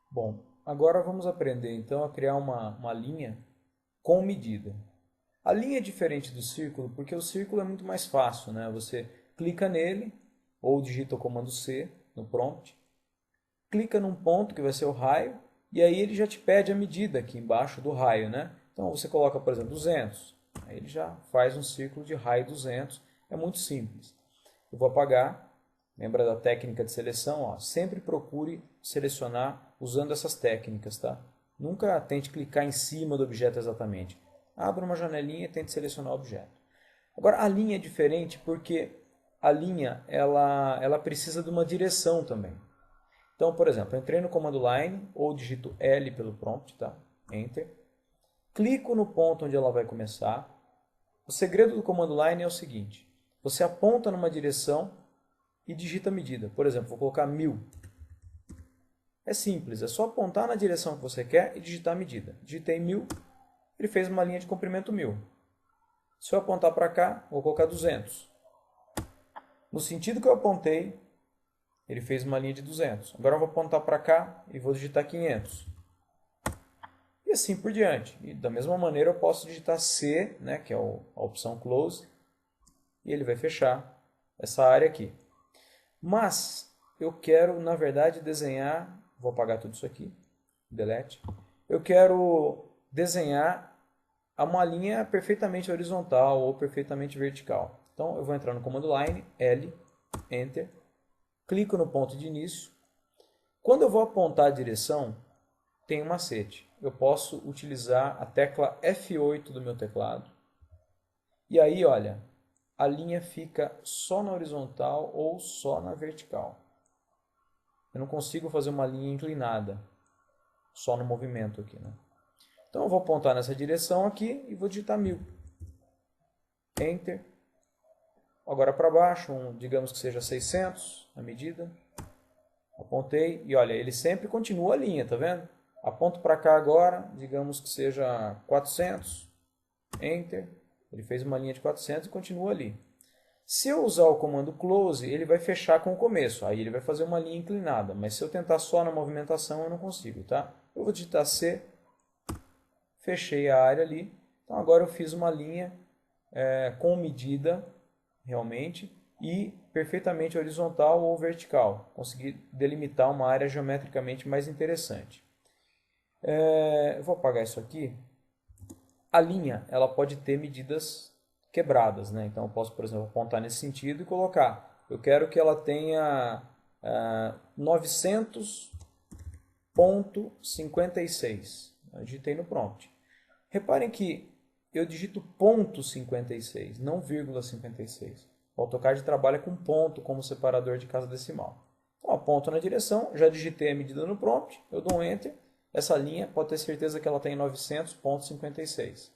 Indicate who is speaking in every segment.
Speaker 1: Bom, agora vamos aprender então a criar uma linha com medida. A linha é diferente do círculo porque o círculo é muito mais fácil, né? Você clica nele ou digita o comando C no prompt, clica num ponto que vai ser o raio e aí ele já te pede a medida aqui embaixo do raio, né? Então você coloca, por exemplo, 200. Aí ele já faz um círculo de raio 200. É muito simples. Eu vou apagar. Lembra da técnica de seleção? Ó, sempre procure selecionar usando essas técnicas, tá? Nunca tente clicar em cima do objeto exatamente. Abra uma janelinha e tente selecionar o objeto. Agora, a linha é diferente porque a linha ela precisa de uma direção também. Então, por exemplo, eu entrei no comando line ou digito L pelo prompt, tá? Enter. Clico no ponto onde ela vai começar. O segredo do comando line é o seguinte: você aponta numa direção e digita a medida. Por exemplo, vou colocar 1000. É simples, é só apontar na direção que você quer e digitar a medida. Digitei 1000, ele fez uma linha de comprimento 1000. Se eu apontar para cá, vou colocar 200. No sentido que eu apontei, ele fez uma linha de 200. Agora eu vou apontar para cá e vou digitar 500. E assim por diante. E da mesma maneira eu posso digitar C, né, que é a opção Close, e ele vai fechar essa área aqui. Mas eu quero, na verdade, desenhar, vou apagar tudo isso aqui, delete. Eu quero desenhar uma linha perfeitamente horizontal ou perfeitamente vertical. Então eu vou entrar no comando line, L, Enter, clico no ponto de início. Quando eu vou apontar a direção, tem um macete. Eu posso utilizar a tecla F8 do meu teclado. E aí, olha, a linha fica só na horizontal ou só na vertical. Eu não consigo fazer uma linha inclinada, só no movimento aqui, né? Então eu vou apontar nessa direção aqui e vou digitar 1000. Enter. Agora para baixo, digamos que seja 600 a medida. Apontei e olha, ele sempre continua a linha, tá vendo? Aponto para cá agora, digamos que seja 400. Enter. Ele fez uma linha de 400 e continua ali. Se eu usar o comando close, ele vai fechar com o começo. Aí ele vai fazer uma linha inclinada. Mas se eu tentar só na movimentação, eu não consigo, tá? Eu vou digitar C, fechei a área ali. Então agora eu fiz uma linha com medida, realmente, e perfeitamente horizontal ou vertical. Consegui delimitar uma área geometricamente mais interessante. Eu vou apagar isso aqui. A linha ela pode ter medidas quebradas, né? Então eu posso, por exemplo, apontar nesse sentido e colocar. Eu quero que ela tenha 900,56. Eu digitei no prompt. Reparem que eu digito ponto 56, não vírgula 56. O AutoCAD trabalha com ponto como separador de casa decimal. Então, aponto na direção, já digitei a medida no prompt, eu dou um Enter. Essa linha pode ter certeza que ela tem 900,56.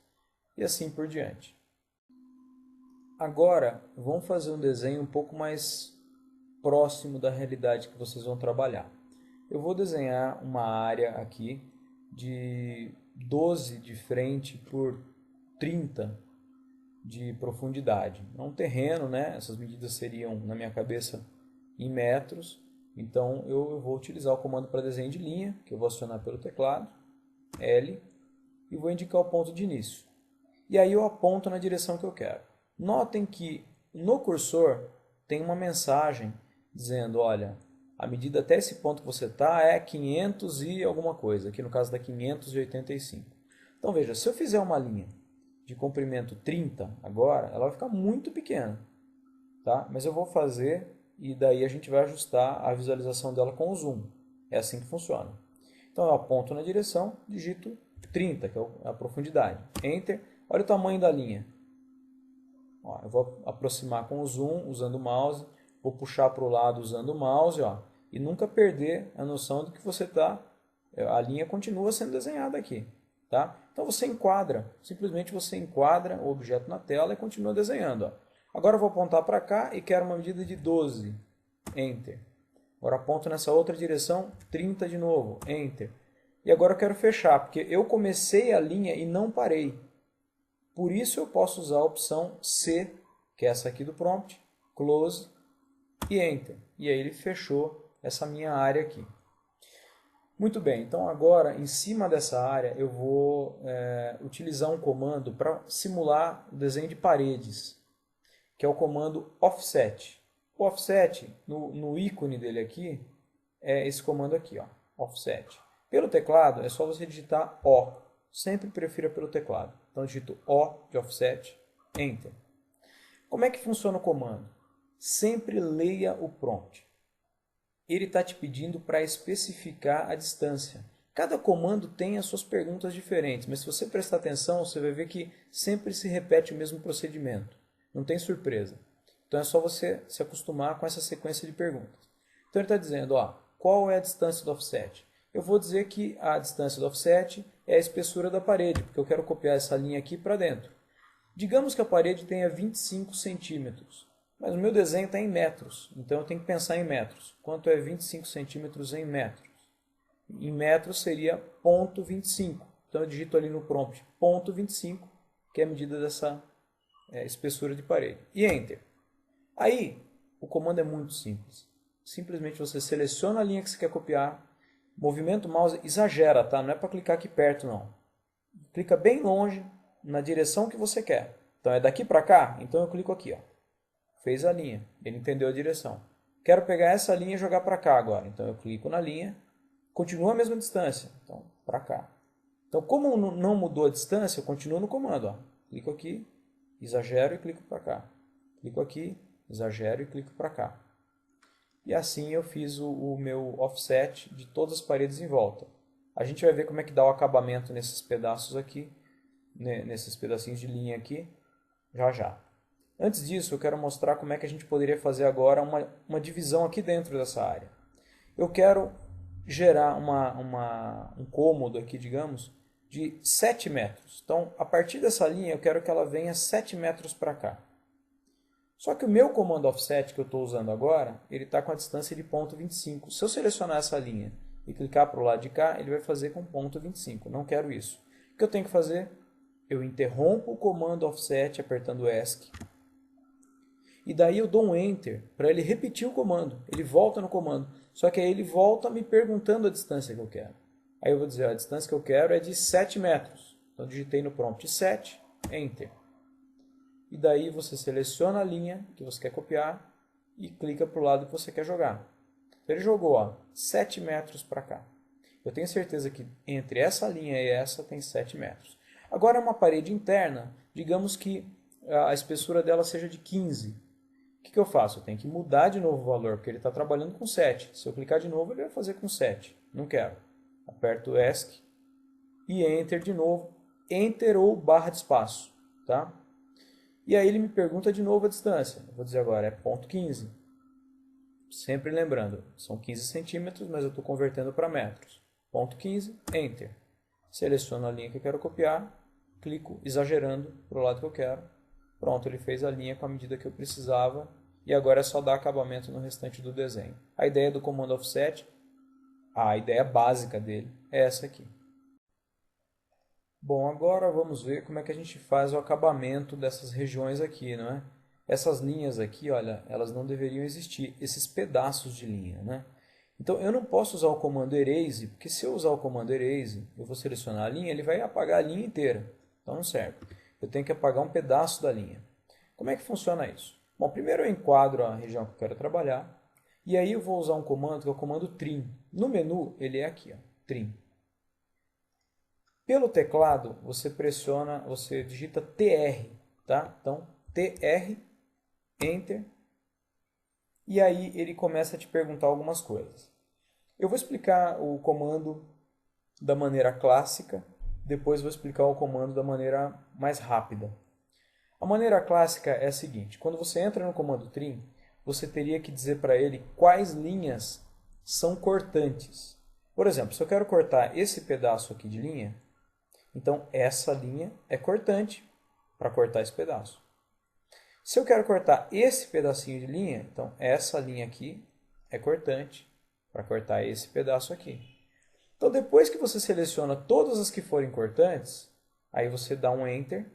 Speaker 1: E assim por diante. Agora, vamos fazer um desenho um pouco mais próximo da realidade que vocês vão trabalhar. Eu vou desenhar uma área aqui de 12 de frente por 30 de profundidade. É um terreno, né? Essas medidas seriam, na minha cabeça, em metros. Então eu vou utilizar o comando para desenho de linha, que eu vou acionar pelo teclado, L, e vou indicar o ponto de início. E aí eu aponto na direção que eu quero. Notem que no cursor tem uma mensagem dizendo, olha, a medida até esse ponto que você está é 500 e alguma coisa. Aqui no caso da 585. Então veja, se eu fizer uma linha de comprimento 30 agora, ela vai ficar muito pequena. Tá? Mas eu vou fazer e daí a gente vai ajustar a visualização dela com o zoom. É assim que funciona. Então eu aponto na direção, digito 30, que é a profundidade. Enter. Olha o tamanho da linha. Ó, eu vou aproximar com o zoom usando o mouse, vou puxar para o lado usando o mouse, ó, e nunca perder a noção de que você está. A linha continua sendo desenhada aqui. Tá? Então você enquadra, simplesmente você enquadra o objeto na tela e continua desenhando. Ó. Agora eu vou apontar para cá e quero uma medida de 12. Enter. Agora aponto nessa outra direção, 30 de novo. Enter. E agora eu quero fechar, porque eu comecei a linha e não parei. Por isso eu posso usar a opção C, que é essa aqui do prompt, Close e Enter. E aí ele fechou essa minha área aqui. Muito bem, então agora em cima dessa área eu vou utilizar um comando para simular o desenho de paredes, que é o comando offset. O offset, no ícone dele aqui, é esse comando aqui, ó, offset. Pelo teclado é só você digitar O, sempre prefira pelo teclado. Então eu digito O de offset, Enter. Como é que funciona o comando? Sempre leia o prompt. Ele está te pedindo para especificar a distância. Cada comando tem as suas perguntas diferentes, mas se você prestar atenção, você vai ver que sempre se repete o mesmo procedimento. Não tem surpresa. Então é só você se acostumar com essa sequência de perguntas. Então ele está dizendo, ó, qual é a distância do offset? Eu vou dizer que a distância do offset é a espessura da parede, porque eu quero copiar essa linha aqui para dentro. Digamos que a parede tenha 25 centímetros. Mas o meu desenho está em metros, então eu tenho que pensar em metros. Quanto é 25 centímetros em metros? Em metros seria 0,25. Então eu digito ali no prompt 0,25, que é a medida dessa espessura de parede. E Enter. Aí, o comando é muito simples. Simplesmente você seleciona a linha que você quer copiar, movimenta o mouse, exagera, tá? Não é para clicar aqui perto, não. Clica bem longe, na direção que você quer. Então é daqui para cá? Então eu clico aqui, ó. Fez a linha, ele entendeu a direção. Quero pegar essa linha e jogar para cá agora. Então eu clico na linha, continua a mesma distância. Então, para cá. Então, como não mudou a distância, eu continuo no comando. Ó. Clico aqui, exagero e clico para cá. Clico aqui, exagero e clico para cá. E assim eu fiz o meu offset de todas as paredes em volta. A gente vai ver como é que dá o acabamento nesses pedaços aqui, nesses pedacinhos de linha aqui, já já. Antes disso, eu quero mostrar como é que a gente poderia fazer agora uma divisão aqui dentro dessa área. Eu quero gerar um cômodo aqui, digamos, de 7 metros. Então, a partir dessa linha, eu quero que ela venha 7 metros para cá. Só que o meu comando offset que eu estou usando agora, ele está com a distância de 0,25. Se eu selecionar essa linha e clicar para o lado de cá, ele vai fazer com 0,25. Não quero isso. O que eu tenho que fazer? Eu interrompo o comando offset apertando ESC. E daí eu dou um Enter para ele repetir o comando. Ele volta no comando. Só que aí ele volta me perguntando a distância que eu quero. Aí eu vou dizer, a distância que eu quero é de 7 metros. Então digitei no prompt 7, Enter. E daí você seleciona a linha que você quer copiar e clica para o lado que você quer jogar. Então ele jogou 7 metros para cá. Eu tenho certeza que entre essa linha e essa tem 7 metros. Agora é uma parede interna, digamos que a espessura dela seja de 15. O que eu faço? Eu tenho que mudar de novo o valor, porque ele está trabalhando com 7. Se eu clicar de novo, ele vai fazer com 7. Não quero. Aperto ESC e Enter de novo. Enter ou barra de espaço. Tá? E aí ele me pergunta de novo a distância. Eu vou dizer agora, é 0,15. Sempre lembrando, são 15 centímetros, mas eu estou convertendo para metros. 0,15, Enter. Seleciono a linha que eu quero copiar, clico exagerando para o lado que eu quero. Pronto, ele fez a linha com a medida que eu precisava e agora é só dar acabamento no restante do desenho. A ideia do comando offset, a ideia básica dele é essa aqui. Bom, agora vamos ver como é que a gente faz o acabamento dessas regiões aqui, não é? Essas linhas aqui, olha, elas não deveriam existir, esses pedaços de linha, né? Então eu não posso usar o comando Erase, porque se eu usar o comando Erase, eu vou selecionar a linha, ele vai apagar a linha inteira. Então não serve. Eu tenho que apagar um pedaço da linha. Como é que funciona isso? Bom, primeiro eu enquadro a região que eu quero trabalhar. E aí eu vou usar um comando que é o comando Trim. No menu, ele é aqui, ó, Trim. Pelo teclado, você digita TR, tá? Então, TR, Enter. E aí ele começa a te perguntar algumas coisas. Eu vou explicar o comando da maneira clássica, depois vou explicar o comando da maneira mais rápida. A maneira clássica é a seguinte, quando você entra no comando trim, você teria que dizer para ele quais linhas são cortantes. Por exemplo, se eu quero cortar esse pedaço aqui de linha, então essa linha é cortante para cortar esse pedaço. Se eu quero cortar esse pedacinho de linha, então essa linha aqui é cortante para cortar esse pedaço aqui. Então depois que você seleciona todas as que forem cortantes, aí você dá um Enter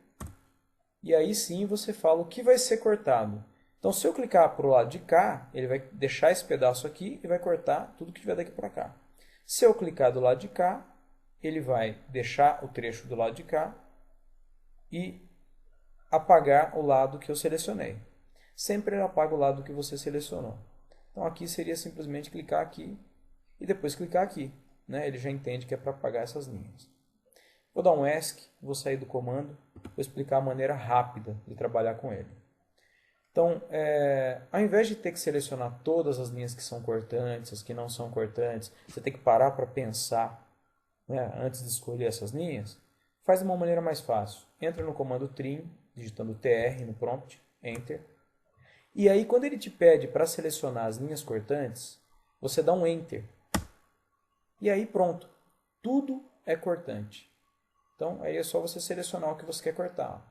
Speaker 1: e aí sim você fala o que vai ser cortado. Então se eu clicar para o lado de cá, ele vai deixar esse pedaço aqui e vai cortar tudo que tiver daqui para cá. Se eu clicar do lado de cá, ele vai deixar o trecho do lado de cá e apagar o lado que eu selecionei. Sempre ele apaga o lado que você selecionou. Então aqui seria simplesmente clicar aqui e depois clicar aqui. Né? Ele já entende que é para apagar essas linhas. Vou dar um ESC, vou sair do comando, vou explicar a maneira rápida de trabalhar com ele. Então, ao invés de ter que selecionar todas as linhas que são cortantes, as que não são cortantes, você tem que parar para pensar, né, antes de escolher essas linhas, faz de uma maneira mais fácil. Entra no comando trim, digitando TR no prompt, Enter. E aí, quando ele te pede para selecionar as linhas cortantes, você dá um Enter. E aí pronto, tudo é cortante. Então, aí é só você selecionar o que você quer cortar.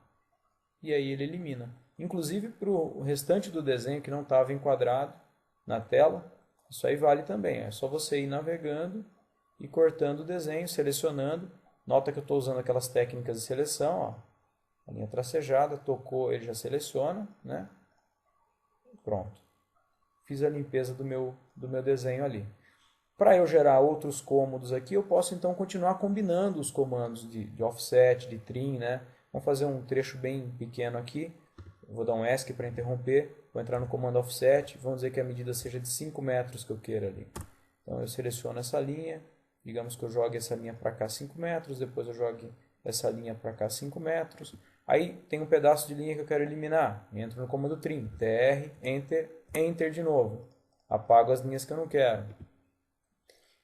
Speaker 1: E aí ele elimina. Inclusive para o restante do desenho que não estava enquadrado na tela, isso aí vale também. É só você ir navegando e cortando o desenho, selecionando. Nota que eu estou usando aquelas técnicas de seleção. Ó. A linha tracejada, tocou, ele já seleciona. Né? Pronto. Fiz a limpeza do meu desenho ali. Para eu gerar outros cômodos aqui, eu posso então continuar combinando os comandos de offset, de trim, né? Vamos fazer um trecho bem pequeno aqui. Vou dar um ESC para interromper. Vou entrar no comando offset. Vamos dizer que a medida seja de 5 metros que eu queira ali. Então eu seleciono essa linha. Digamos que eu jogue essa linha para cá 5 metros. Depois eu jogue essa linha para cá 5 metros. Aí tem um pedaço de linha que eu quero eliminar. Entro no comando trim. TR, Enter, Enter de novo. Apago as linhas que eu não quero.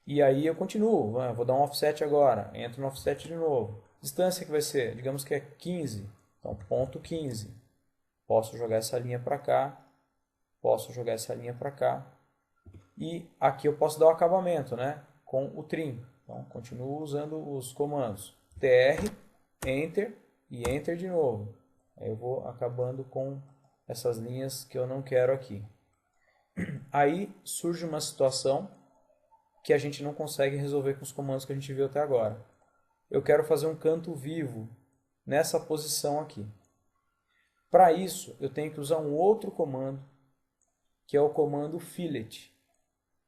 Speaker 1: E aí eu continuo, vou dar um offset agora, entro no offset de novo. Distância que vai ser, digamos que é 15, então ponto 15. Posso jogar essa linha para cá, posso jogar essa linha para cá. E aqui eu posso dar o acabamento, né, com o trim. Então continuo usando os comandos TR, Enter e Enter de novo. Aí eu vou acabando com essas linhas que eu não quero aqui. Aí surge uma situação que a gente não consegue resolver com os comandos que a gente viu até agora. Eu quero fazer um canto vivo nessa posição aqui. Para isso, eu tenho que usar um outro comando, que é o comando fillet.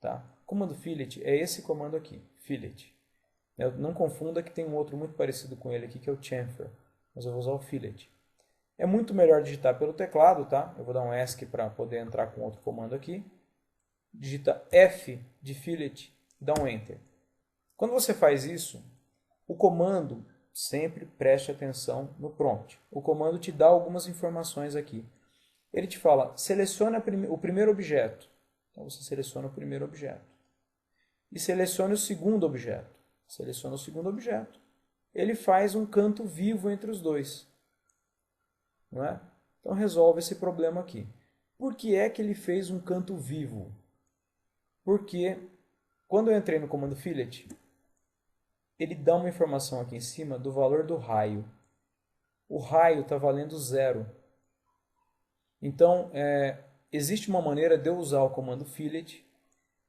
Speaker 1: Tá? O comando fillet é esse comando aqui, fillet. Não confunda que tem um outro muito parecido com ele aqui, que é o chamfer, mas eu vou usar o fillet. É muito melhor digitar pelo teclado, tá? Eu vou dar um ESC para poder entrar com outro comando aqui. Digita F de fillet, dá um Enter. Quando você faz isso, o comando, sempre preste atenção no prompt. O comando te dá algumas informações aqui. Ele te fala, selecione o primeiro objeto. Então você seleciona o primeiro objeto. E selecione o segundo objeto. Seleciona o segundo objeto. Ele faz um canto vivo entre os dois. Não é? Então resolve esse problema aqui. Por que é que ele fez um canto vivo? Porque quando eu entrei no comando fillet, ele dá uma informação aqui em cima do valor do raio. O raio está valendo 0. Então, existe uma maneira de eu usar o comando fillet,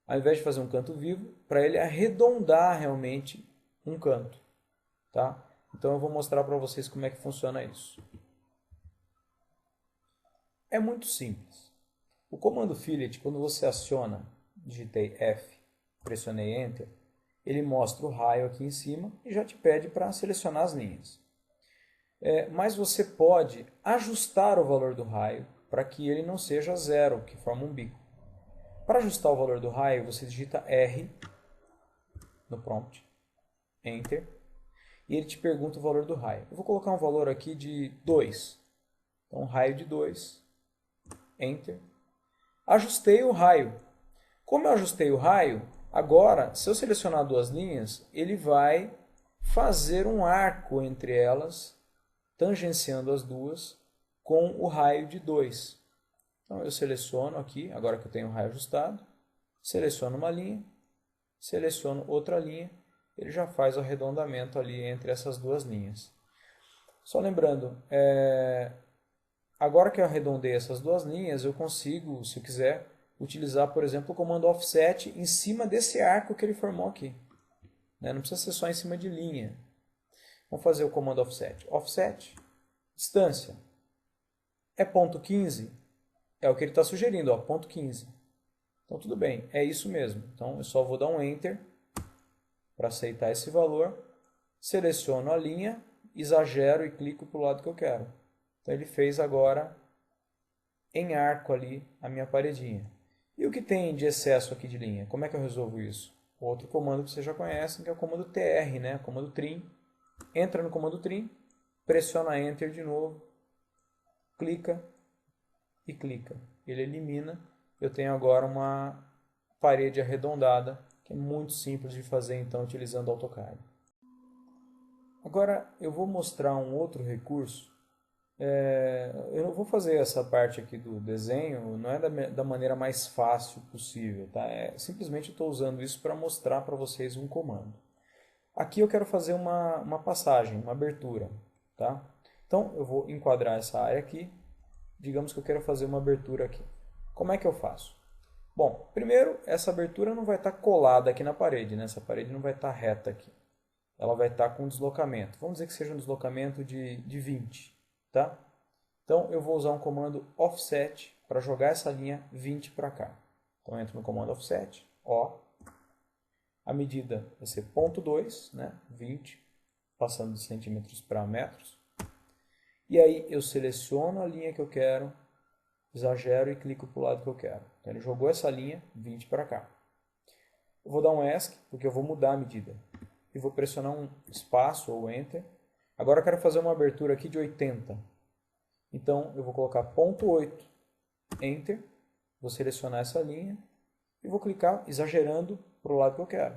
Speaker 1: ao invés de fazer um canto vivo, para ele arredondar realmente um canto. Tá? Então eu vou mostrar para vocês como é que funciona isso. É muito simples. O comando fillet, quando você aciona, digitei F, pressionei Enter, ele mostra o raio aqui em cima e já te pede para selecionar as linhas. Mas você pode ajustar o valor do raio para que ele não seja 0, que forma um bico. Para ajustar o valor do raio, você digita R no prompt, Enter, e ele te pergunta o valor do raio. Eu vou colocar um valor aqui de 2. Então, um raio de 2, Enter. Ajustei o raio. Como eu ajustei o raio, agora, se eu selecionar duas linhas, ele vai fazer um arco entre elas, tangenciando as duas, com o raio de 2. Então, eu seleciono aqui, agora que eu tenho o raio ajustado, seleciono uma linha, seleciono outra linha, ele já faz o arredondamento ali entre essas duas linhas. Só lembrando, agora que eu arredondei essas duas linhas, eu consigo, se eu quiser, utilizar, por exemplo, o comando offset em cima desse arco que ele formou aqui. Não precisa ser só em cima de linha. Vamos fazer o comando offset. Offset, distância. É ponto 15? É o que ele está sugerindo, ó, ponto 15. Então tudo bem, é isso mesmo. Então eu só vou dar um Enter para aceitar esse valor, seleciono a linha, exagero e clico para o lado que eu quero. Então ele fez agora em arco ali a minha paredinha. E o que tem de excesso aqui de linha? Como é que eu resolvo isso? Outro comando que vocês já conhecem, que é o comando TR, né? O comando trim. Entra no comando trim, pressiona Enter de novo, clica e clica. Ele elimina. Eu tenho agora uma parede arredondada, que é muito simples de fazer então utilizando o AutoCAD. Agora eu vou mostrar um outro recurso. Eu não vou fazer essa parte aqui do desenho, não é da maneira mais fácil possível, tá? Simplesmente estou usando isso para mostrar para vocês um comando. Aqui eu quero fazer uma passagem, uma abertura, tá? Então eu vou enquadrar essa área aqui, digamos que eu quero fazer uma abertura aqui. Como é que eu faço? Bom, primeiro, essa abertura não vai estar colada aqui na parede, né? Essa parede não vai estar reta aqui. Ela vai estar com deslocamento. Vamos dizer que seja um deslocamento de 20, tá? Então eu vou usar um comando offset para jogar essa linha 20 para cá. Então eu entro no comando offset, ó. A medida vai ser 0,2, né? 20, passando de centímetros para metros. E aí eu seleciono a linha que eu quero, exagero e clico para o lado que eu quero. Então ele jogou essa linha 20 para cá. Eu vou dar um ESC, porque eu vou mudar a medida. E vou pressionar um espaço ou Enter. Agora eu quero fazer uma abertura aqui de 80. Então eu vou colocar 0,8, Enter. Vou selecionar essa linha e vou clicar exagerando para o lado que eu quero.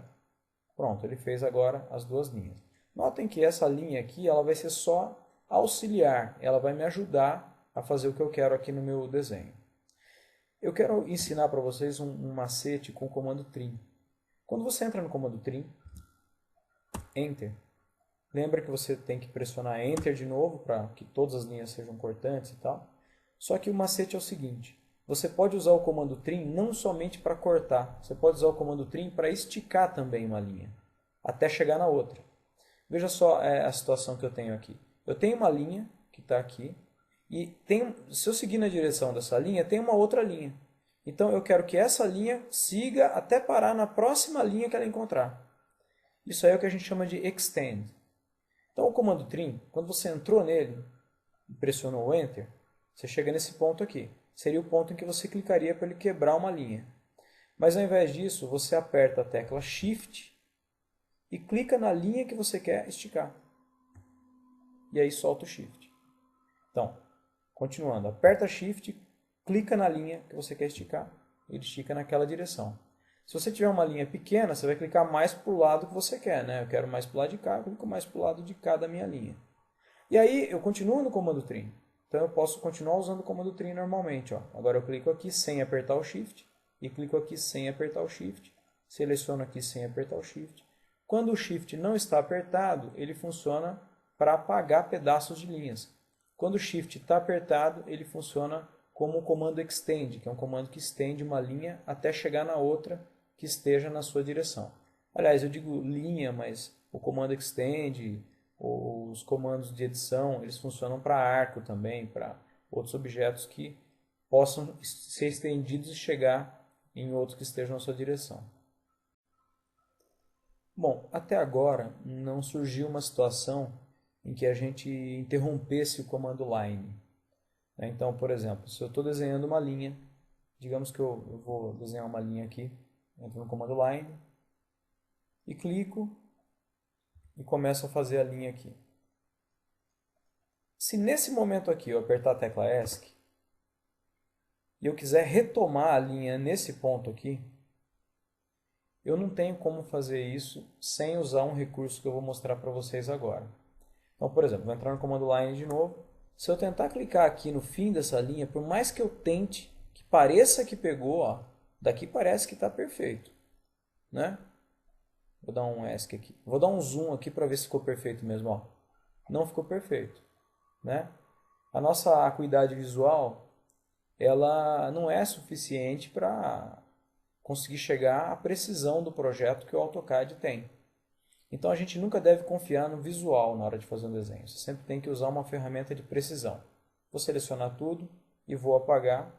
Speaker 1: Pronto, ele fez agora as duas linhas. Notem que essa linha aqui ela vai ser só auxiliar. Ela vai me ajudar a fazer o que eu quero aqui no meu desenho. Eu quero ensinar para vocês um macete com o comando trim. Quando você entra no comando trim, Enter, lembra que você tem que pressionar Enter de novo para que todas as linhas sejam cortantes e tal. Só que o macete é o seguinte, você pode usar o comando trim não somente para cortar, você pode usar o comando trim para esticar também uma linha, até chegar na outra. Veja só a situação que eu tenho aqui. Eu tenho uma linha que está aqui, e se eu seguir na direção dessa linha, tem uma outra linha. Então eu quero que essa linha siga até parar na próxima linha que ela encontrar. Isso aí é o que a gente chama de extend. Então o comando trim, quando você entrou nele e pressionou o Enter, você chega nesse ponto aqui. Seria o ponto em que você clicaria para ele quebrar uma linha. Mas ao invés disso, você aperta a tecla Shift e clica na linha que você quer esticar. E aí solta o Shift. Então, continuando, aperta Shift, clica na linha que você quer esticar, ele estica naquela direção. Se você tiver uma linha pequena, você vai clicar mais para o lado que você quer, né? Eu quero mais para o lado de cá, eu clico mais para o lado de cá da minha linha. E aí eu continuo no comando trim. Então eu posso continuar usando o comando trim normalmente. Ó. Agora eu clico aqui sem apertar o Shift e clico aqui sem apertar o Shift. Seleciono aqui sem apertar o Shift. Quando o Shift não está apertado, ele funciona para apagar pedaços de linhas. Quando o Shift está apertado, ele funciona como o comando Extend, que é um comando que estende uma linha até chegar na outra que esteja na sua direção. Aliás, eu digo linha, mas o comando Extend, os comandos de edição, eles funcionam para arco também, para outros objetos que possam ser estendidos e chegar em outros que estejam na sua direção. Bom, até agora não surgiu uma situação em que a gente interrompesse o comando line. Então, por exemplo, se eu estou desenhando uma linha, digamos que eu vou desenhar uma linha aqui, entro no comando line e clico e começo a fazer a linha aqui. Se nesse momento aqui eu apertar a tecla ESC e eu quiser retomar a linha nesse ponto aqui, eu não tenho como fazer isso sem usar um recurso que eu vou mostrar para vocês agora. Então, por exemplo, vou entrar no comando line de novo. Se eu tentar clicar aqui no fim dessa linha, por mais que eu tente, que pareça que pegou, ó, daqui parece que está perfeito, né? Vou dar um ESC aqui. Vou dar um zoom aqui para ver se ficou perfeito mesmo, ó. Não ficou perfeito, né? A nossa acuidade visual, ela não é suficiente para conseguir chegar à precisão do projeto que o AutoCAD tem. Então a gente nunca deve confiar no visual na hora de fazer um desenho. Você sempre tem que usar uma ferramenta de precisão. Vou selecionar tudo e vou apagar.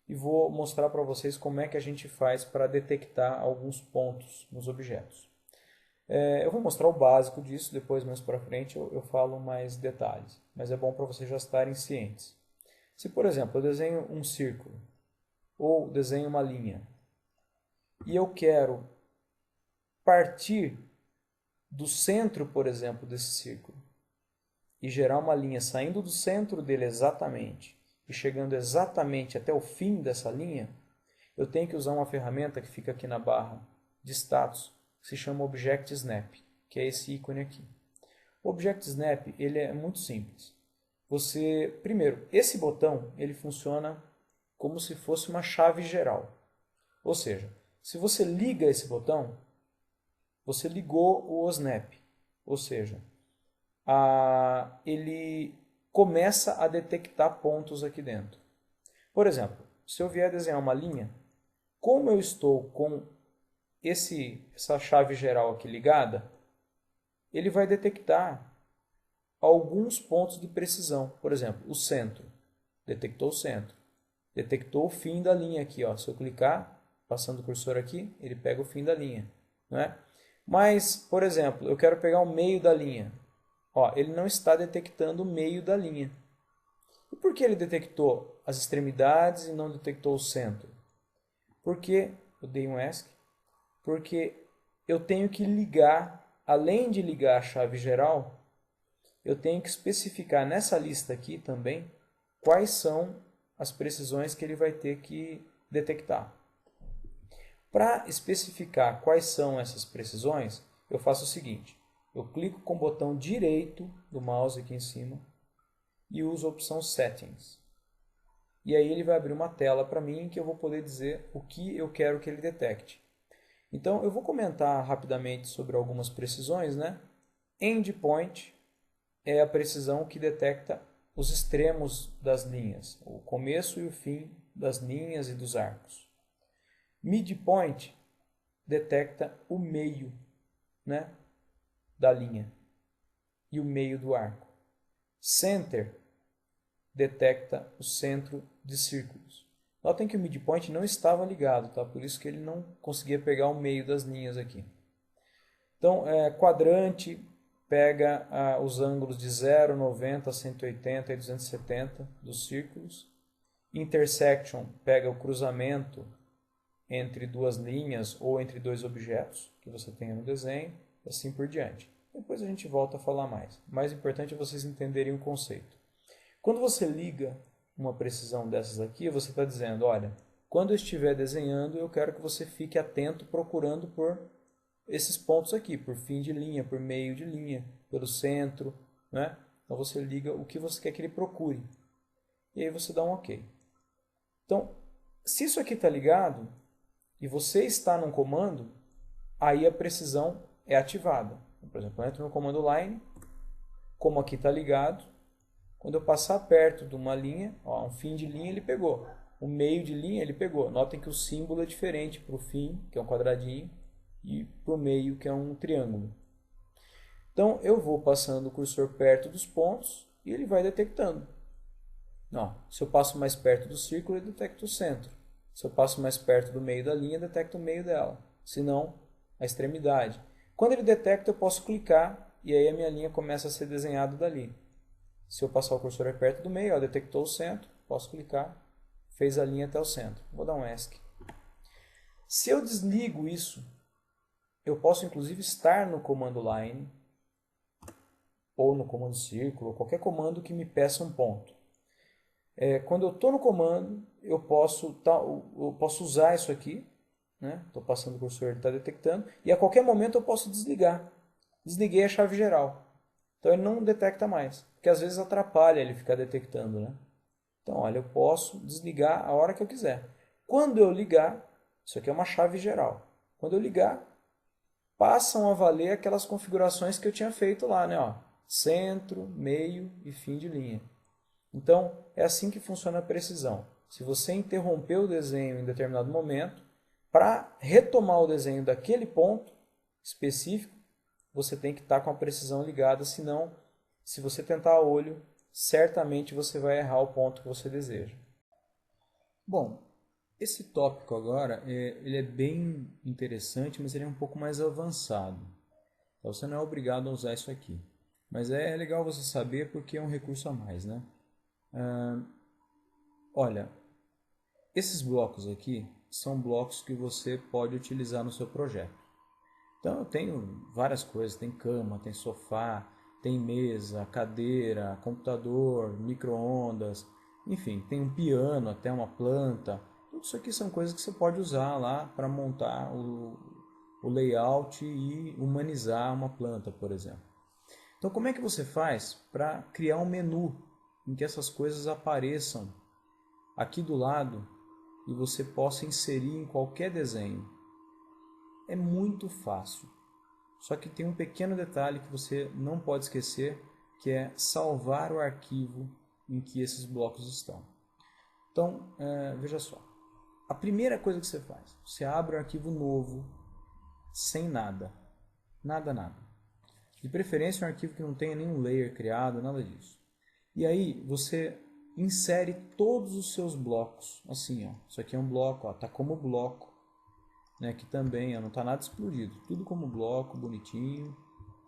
Speaker 1: E vou mostrar para vocês como é que a gente faz para detectar alguns pontos nos objetos. Eu vou mostrar o básico disso, depois mais para frente eu falo mais detalhes, mas é bom para vocês já estarem cientes. Se, por exemplo, eu desenho um círculo ou desenho uma linha e eu quero partir do centro, por exemplo, desse círculo e gerar uma linha saindo do centro dele exatamente e chegando exatamente até o fim dessa linha, eu tenho que usar uma ferramenta que fica aqui na barra de status, que se chama Object Snap, que é esse ícone aqui. O Object Snap ele é muito simples. Primeiro, esse botão ele funciona como se fosse uma chave geral. Ou seja, se você liga esse botão, você ligou o Snap. Ou seja, ele começa a detectar pontos aqui dentro. Por exemplo, se eu vier desenhar uma linha, como eu estou com essa chave geral aqui ligada, ele vai detectar alguns pontos de precisão. Por exemplo, o centro. Detectou o centro. Detectou o fim da linha aqui. Ó. Se eu clicar, passando o cursor aqui, ele pega o fim da linha. Não é? Mas, por exemplo, eu quero pegar o meio da linha. Ó, ele não está detectando o meio da linha. E por que ele detectou as extremidades e não detectou o centro? Porque, eu dei um ESC, porque eu tenho que ligar, além de ligar a chave geral, eu tenho que especificar nessa lista aqui também quais são as precisões que ele vai ter que detectar. Para especificar quais são essas precisões, eu faço o seguinte, eu clico com o botão direito do mouse aqui em cima e uso a opção Settings. E aí ele vai abrir uma tela para mim que eu vou poder dizer o que eu quero que ele detecte. Então eu vou comentar rapidamente sobre algumas precisões, né? Endpoint é a precisão que detecta os extremos das linhas, o começo e o fim das linhas e dos arcos. Midpoint detecta o meio, né, da linha e o meio do arco. Center detecta o centro de círculos. Notem que o midpoint não estava ligado, tá? Por isso que ele não conseguia pegar o meio das linhas aqui. Então, quadrante pega os ângulos de 0, 90, 180 e 270 dos círculos. Intersection pega o cruzamento entre duas linhas ou entre dois objetos que você tenha no desenho, e assim por diante. Depois a gente volta a falar mais. O mais importante é vocês entenderem o conceito. Quando você liga uma precisão dessas aqui, você está dizendo, olha, quando eu estiver desenhando, eu quero que você fique atento procurando por esses pontos aqui, por fim de linha, por meio de linha, pelo centro, né? Então você liga o que você quer que ele procure. E aí você dá um OK. Então, se isso aqui está ligado e você está num comando, aí a precisão é ativada. Por exemplo, eu entro no comando line, como aqui está ligado, quando eu passar perto de uma linha, ó, um fim de linha ele pegou, o meio de linha ele pegou. Notem que o símbolo é diferente para o fim, que é um quadradinho, e para o meio, que é um triângulo. Então eu vou passando o cursor perto dos pontos e ele vai detectando. Não, se eu passo mais perto do círculo, ele detecta o centro. Se eu passo mais perto do meio da linha, detecta o meio dela. Se não, a extremidade. Quando ele detecta, eu posso clicar e aí a minha linha começa a ser desenhada dali. Se eu passar o cursor perto do meio, ó, detectou o centro, posso clicar, fez a linha até o centro. Vou dar um ESC. Se eu desligo isso, eu posso inclusive estar no comando line, ou no comando círculo, ou qualquer comando que me peça um ponto. Quando eu estou no comando, eu posso usar isso aqui, né? Estou passando o cursor, ele está detectando, e a qualquer momento eu posso desligar. Desliguei a chave geral. Então ele não detecta mais, porque às vezes atrapalha ele ficar detectando, né? Então, olha, eu posso desligar a hora que eu quiser. Quando eu ligar, isso aqui é uma chave geral. Quando eu ligar, passam a valer aquelas configurações que eu tinha feito lá, né? Ó, centro, meio e fim de linha. Então, é assim que funciona a precisão. Se você interrompeu o desenho em determinado momento, para retomar o desenho daquele ponto específico, você tem que estar com a precisão ligada, senão, se você tentar a olho, certamente você vai errar o ponto que você deseja. Bom, esse tópico agora, ele é bem interessante, mas ele é um pouco mais avançado. Então você não é obrigado a usar isso aqui. Mas é legal você saber porque é um recurso a mais, né? Olha, esses blocos aqui são blocos que você pode utilizar no seu projeto. Então eu tenho várias coisas, tem cama, tem sofá, tem mesa, cadeira, computador, micro-ondas, enfim, tem um piano, até uma planta. Tudo isso aqui são coisas que você pode usar lá para montar o layout e humanizar uma planta, por exemplo. Então como é que você faz para criar um menu em que essas coisas apareçam aqui do lado e você possa inserir em qualquer desenho? É muito fácil. Só que tem um pequeno detalhe que você não pode esquecer, que é salvar o arquivo em que esses blocos estão. Então, veja só. A primeira coisa que você faz, você abre um arquivo novo, sem nada. Nada, nada. De preferência um arquivo que não tenha nenhum layer criado, nada disso. E aí você insere todos os seus blocos. Assim, ó. Isso aqui é um bloco, está como bloco. Né, que também não está nada explodido, tudo como bloco, bonitinho.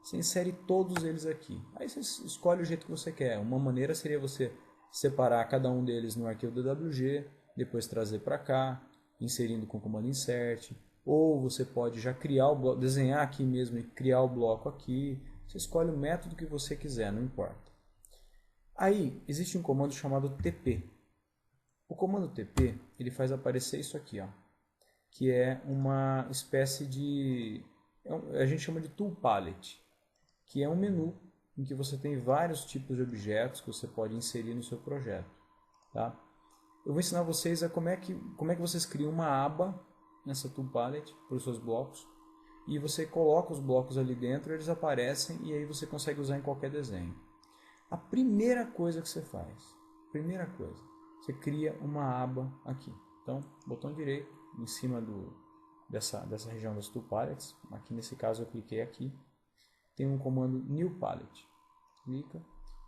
Speaker 1: Você insere todos eles aqui. Aí você escolhe o jeito que você quer. Uma maneira seria você separar cada um deles no arquivo DWG, depois trazer para cá, inserindo com o comando insert. Ou você pode já criar o bloco, desenhar aqui mesmo e criar o bloco aqui. Você escolhe o método que você quiser, não importa. Aí existe um comando chamado TP. O comando TP ele faz aparecer isso aqui, ó, que é uma espécie de... a gente chama de Tool Palette, que é um menu em que você tem vários tipos de objetos que você pode inserir no seu projeto. Tá? Eu vou ensinar vocês a como é que vocês criam uma aba nessa Tool Palette para os seus blocos, e você coloca os blocos ali dentro, eles aparecem e aí você consegue usar em qualquer desenho. A primeira coisa que você faz, você cria uma aba aqui. Então, botão direito, em cima dessa região das Tool Palettes. Aqui nesse caso eu cliquei aqui. Tem um comando New Palette. Clica.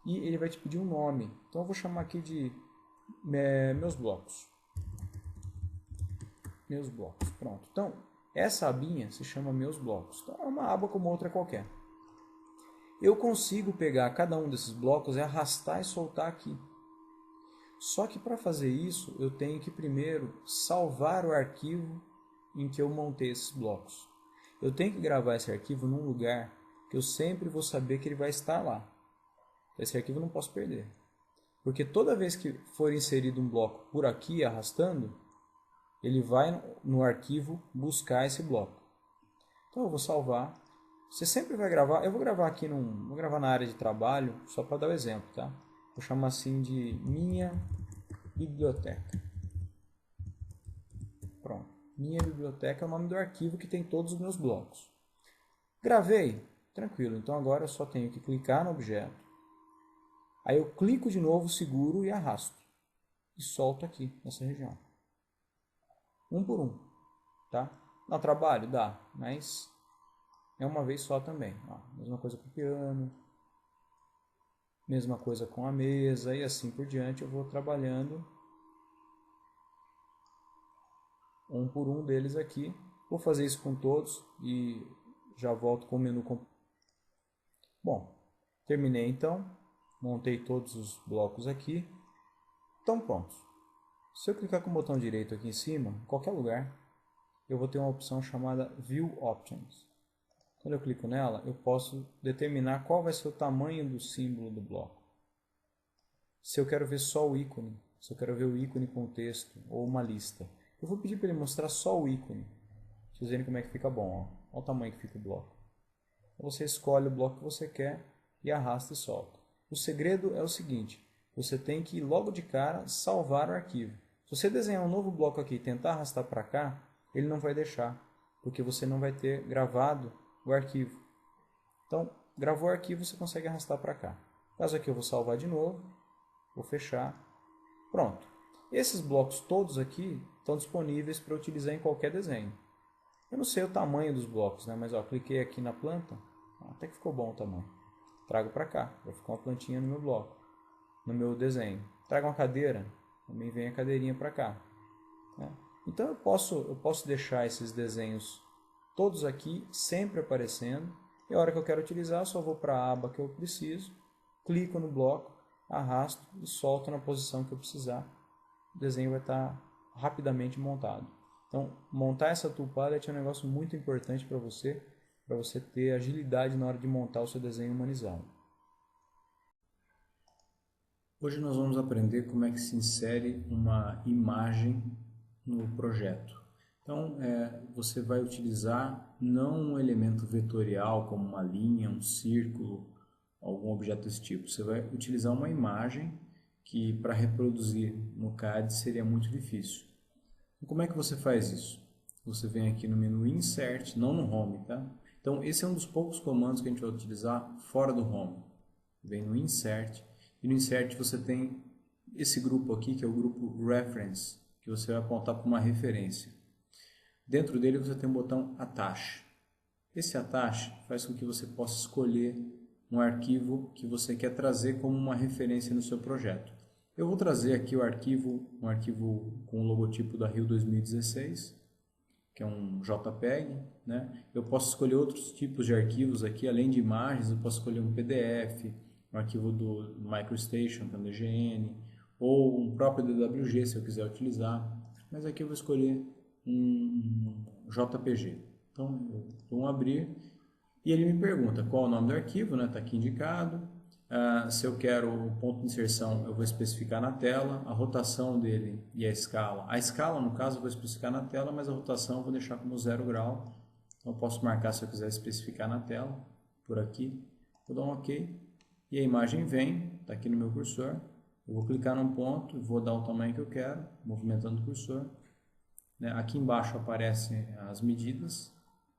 Speaker 1: E ele vai te pedir um nome. Então eu vou chamar aqui de meus blocos. Meus blocos. Pronto. Então essa abinha se chama meus blocos. Então é uma aba como outra qualquer. Eu consigo pegar cada um desses blocos e arrastar e soltar aqui. Só que para fazer isso, eu tenho que primeiro salvar o arquivo em que eu montei esses blocos. Eu tenho que gravar esse arquivo num lugar que eu sempre vou saber que ele vai estar lá. Esse arquivo eu não posso perder. Porque toda vez que for inserido um bloco por aqui arrastando, ele vai no arquivo buscar esse bloco. Então eu vou salvar. Você sempre vai gravar, eu vou gravar aqui vou gravar na área de trabalho, só para dar o exemplo, tá? Vou chamar assim de minha biblioteca. Pronto. Minha biblioteca é o nome do arquivo que tem todos os meus blocos. Gravei. Tranquilo. Então agora eu só tenho que clicar no objeto. Aí eu clico de novo, seguro e arrasto. E solto aqui, nessa região. Um por um. Tá? Dá trabalho? Dá. Mas é uma vez só também. Ó, mesma coisa com o piano. Mesma coisa com a mesa e assim por diante eu vou trabalhando um por um deles aqui. Vou fazer isso com todos e já volto com o menu. Bom, terminei então, montei todos os blocos aqui, estão prontos. Se eu clicar com o botão direito aqui em cima, em qualquer lugar, eu vou ter uma opção chamada View Options. Quando eu clico nela, eu posso determinar qual vai ser o tamanho do símbolo do bloco. Se eu quero ver só o ícone, se eu quero ver o ícone com texto ou uma lista, eu vou pedir para ele mostrar só o ícone. Vocês verem como é que fica bom. Ó. Olha o tamanho que fica o bloco. Você escolhe o bloco que você quer e arrasta e solta. O segredo é o seguinte, você tem que logo de cara salvar o arquivo. Se você desenhar um novo bloco aqui e tentar arrastar para cá, ele não vai deixar, porque você não vai ter gravado o arquivo. Então, gravou o arquivo, você consegue arrastar para cá. No caso aqui eu vou salvar de novo, vou fechar, pronto. Esses blocos todos aqui estão disponíveis para utilizar em qualquer desenho. Eu não sei o tamanho dos blocos, né? Mas ó, cliquei aqui na planta, até que ficou bom o tamanho. Trago para cá, vai ficar uma plantinha no meu bloco, no meu desenho. Trago uma cadeira, também vem a cadeirinha para cá. Né? Então eu posso deixar esses desenhos todos aqui, sempre aparecendo. E a hora que eu quero utilizar, só vou para a aba que eu preciso, clico no bloco, arrasto e solto na posição que eu precisar. O desenho vai estar rapidamente montado. Então, montar essa tool palette é um negócio muito importante para você ter agilidade na hora de montar o seu desenho humanizado. Hoje nós vamos aprender como é que se insere uma imagem no projeto. Então, você vai utilizar não um elemento vetorial como uma linha, um círculo, algum objeto desse tipo. Você vai utilizar uma imagem que para reproduzir no CAD seria muito difícil. E como é que você faz isso? Você vem aqui no menu Insert, não no Home, tá? Então, esse é um dos poucos comandos que a gente vai utilizar fora do Home. Vem no Insert, e no Insert você tem esse grupo aqui, que é o grupo Reference, que você vai apontar para uma referência. Dentro dele você tem o botão Attach. Esse Attach faz com que você possa escolher um arquivo que você quer trazer como uma referência no seu projeto. Eu vou trazer aqui um arquivo com o logotipo da Rio 2016, que é um JPEG, né? Eu posso escolher outros tipos de arquivos aqui, além de imagens, eu posso escolher um PDF, um arquivo do MicroStation, que é um DGN, ou um próprio DWG, se eu quiser utilizar. Mas aqui eu vou escolher um JPG. Então, eu vou abrir e ele me pergunta qual é o nome do arquivo, né? Está aqui indicado. Se eu quero o ponto de inserção, eu vou especificar na tela, a rotação dele e a escala. A escala, no caso, eu vou especificar na tela, mas a rotação eu vou deixar como 0 grau. Então, eu posso marcar se eu quiser especificar na tela, por aqui. Vou dar um OK. E a imagem vem, está aqui no meu cursor. Eu vou clicar num ponto, vou dar o tamanho que eu quero, movimentando o cursor. Aqui embaixo aparecem as medidas,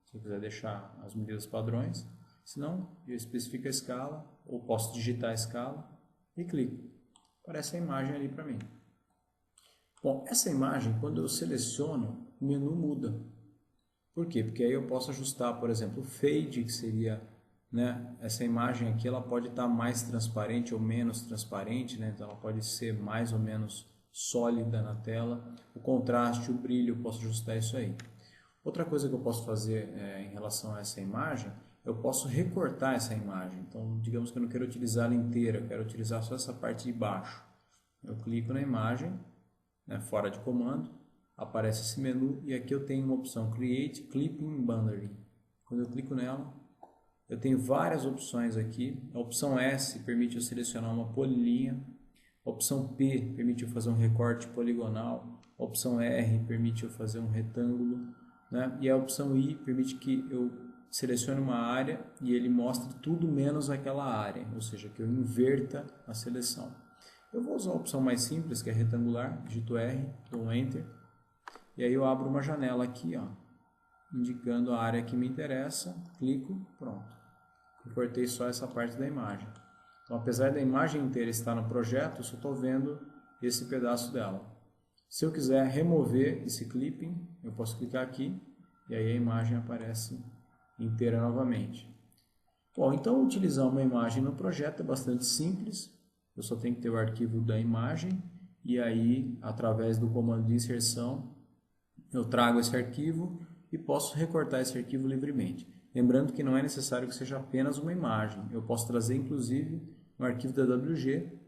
Speaker 1: se eu quiser deixar as medidas padrões. Se não, eu especifico a escala, ou posso digitar a escala e clico. Aparece a imagem ali para mim. Bom, essa imagem, quando eu seleciono, o menu muda. Por quê? Porque aí eu posso ajustar, por exemplo, o fade, que seria, né, essa imagem aqui, ela pode estar mais transparente ou menos transparente, né? Então ela pode ser mais ou menos sólida na tela. O contraste, o brilho, eu posso ajustar isso aí. Outra coisa que eu posso fazer em relação a essa imagem, eu posso recortar essa imagem. Então, digamos que eu não quero utilizar ela inteira, eu quero utilizar só essa parte de baixo. Eu clico na imagem, né, fora de comando, aparece esse menu e aqui eu tenho uma opção Create Clipping Boundary. Quando eu clico nela, eu tenho várias opções aqui. A opção S permite eu selecionar uma polilinha. A opção P permite eu fazer um recorte poligonal. A opção R permite eu fazer um retângulo, né? E a opção I permite que eu selecione uma área e ele mostre tudo menos aquela área, ou seja, que eu inverta a seleção. Eu vou usar a opção mais simples, que é retangular, digito R, dou um Enter, e aí eu abro uma janela aqui, ó, indicando a área que me interessa, clico, pronto. Eu cortei só essa parte da imagem. Então, apesar da imagem inteira estar no projeto, eu só estou vendo esse pedaço dela. Se eu quiser remover esse clipping, eu posso clicar aqui e aí a imagem aparece inteira novamente. Bom, então utilizar uma imagem no projeto é bastante simples. Eu só tenho que ter o arquivo da imagem e aí, através do comando de inserção, eu trago esse arquivo e posso recortar esse arquivo livremente. Lembrando que não é necessário que seja apenas uma imagem. Eu posso trazer, inclusive, um arquivo DWG